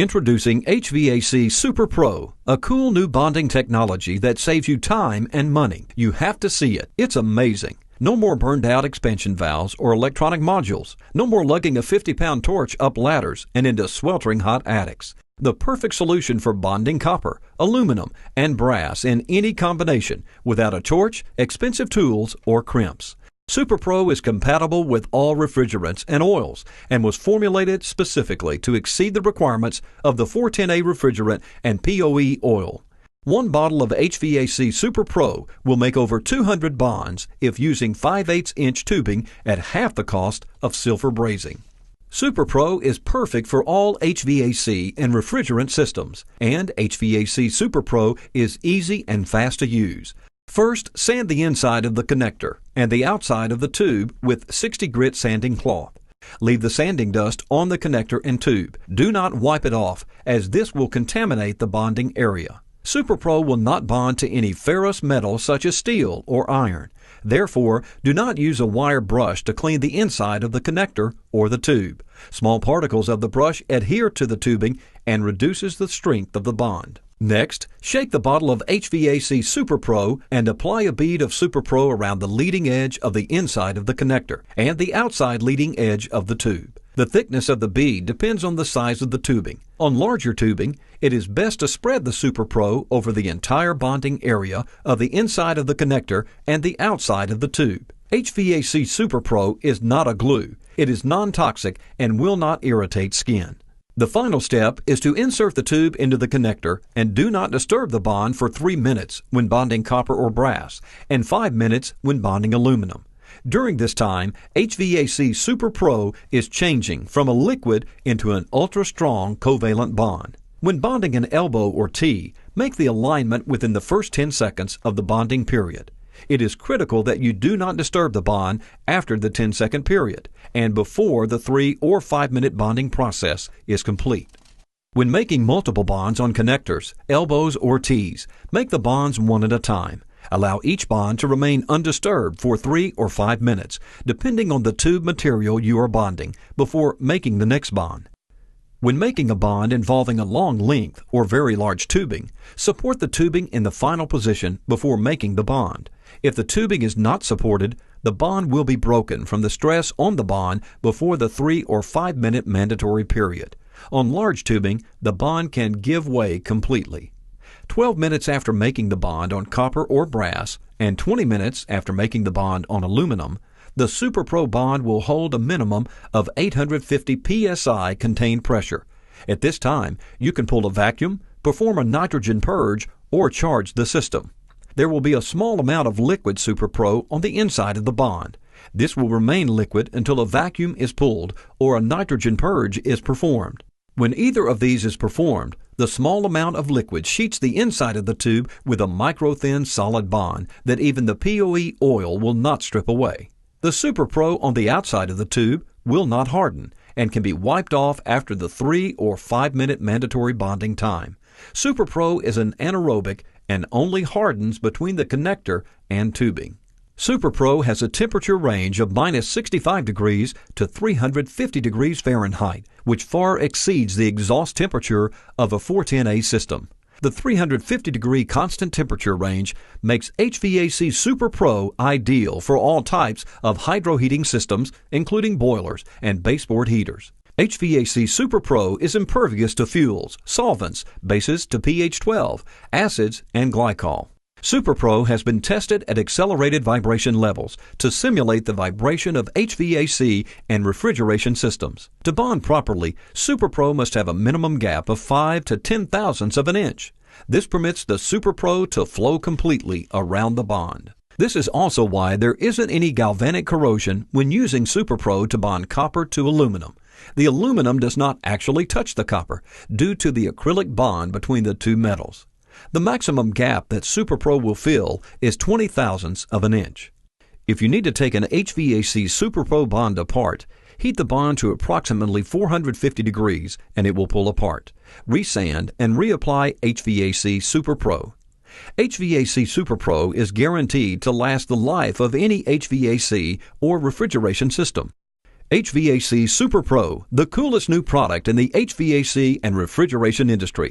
Introducing HVAC Superpro, a cool new bonding technology that saves you time and money. You have to see it. It's amazing. No more burned out expansion valves or electronic modules. No more lugging a 50-pound torch up ladders and into sweltering hot attics. The perfect solution for bonding copper, aluminum, and brass in any combination without a torch, expensive tools, or crimps. Superpro is compatible with all refrigerants and oils and was formulated specifically to exceed the requirements of the 410A refrigerant and POE oil. One bottle of HVAC Superpro will make over 200 bonds if using 5/8-inch tubing at half the cost of silver brazing. Superpro is perfect for all HVAC and refrigerant systems, and HVAC Superpro is easy and fast to use. First, sand the inside of the connector and the outside of the tube with 60 grit sanding cloth. Leave the sanding dust on the connector and tube. Do not wipe it off, as this will contaminate the bonding area. Superpro will not bond to any ferrous metal such as steel or iron. Therefore, do not use a wire brush to clean the inside of the connector or the tube. Small particles of the brush adhere to the tubing and reduces the strength of the bond. Next, shake the bottle of HVAC Superpro and apply a bead of Superpro around the leading edge of the inside of the connector and the outside leading edge of the tube. The thickness of the bead depends on the size of the tubing. On larger tubing, it is best to spread the Superpro over the entire bonding area of the inside of the connector and the outside of the tube. HVAC Superpro is not a glue. It is non-toxic and will not irritate skin. The final step is to insert the tube into the connector and do not disturb the bond for 3 minutes when bonding copper or brass and 5 minutes when bonding aluminum. During this time, HVAC Superpro is changing from a liquid into an ultra-strong covalent bond. When bonding an elbow or T, make the alignment within the first 10 seconds of the bonding period. It is critical that you do not disturb the bond after the 10-second period and before the 3 or 5 minute bonding process is complete. When making multiple bonds on connectors, elbows, or T's, make the bonds one at a time. Allow each bond to remain undisturbed for 3 or 5 minutes, depending on the tube material you are bonding, before making the next bond. When making a bond involving a long length or very large tubing, support the tubing in the final position before making the bond. If the tubing is not supported, the bond will be broken from the stress on the bond before the 3 or 5 minute mandatory period. On large tubing, the bond can give way completely. 12 minutes after making the bond on copper or brass and 20 minutes after making the bond on aluminum, the Superpro bond will hold a minimum of 850 psi contained pressure. At this time, you can pull a vacuum, perform a nitrogen purge, or charge the system. There will be a small amount of liquid Superpro on the inside of the bond. This will remain liquid until a vacuum is pulled or a nitrogen purge is performed. When either of these is performed, the small amount of liquid sheets the inside of the tube with a micro-thin solid bond that even the POE oil will not strip away. The Superpro on the outside of the tube will not harden and can be wiped off after the 3 or 5 minute mandatory bonding time. Superpro is an anaerobic and only hardens between the connector and tubing. Superpro has a temperature range of -65 degrees to 350 degrees Fahrenheit, which far exceeds the exhaust temperature of a 410A system. The 350-degree constant temperature range makes HVAC Superpro ideal for all types of hydroheating systems, including boilers and baseboard heaters. HVAC Superpro is impervious to fuels, solvents, bases to pH 12, acids, and glycol. Superpro has been tested at accelerated vibration levels to simulate the vibration of HVAC and refrigeration systems. To bond properly, Superpro must have a minimum gap of 5 to 10 thousandths of an inch. This permits the Superpro to flow completely around the bond. This is also why there isn't any galvanic corrosion when using Superpro to bond copper to aluminum. The aluminum does not actually touch the copper due to the acrylic bond between the two metals. The maximum gap that Superpro will fill is 20 thousandths of an inch. If you need to take an HVAC Superpro bond apart, heat the bond to approximately 450 degrees and it will pull apart. Resand and reapply HVAC Superpro. HVAC Superpro is guaranteed to last the life of any HVAC or refrigeration system. HVAC Superpro, the coolest new product in the HVAC and refrigeration industry.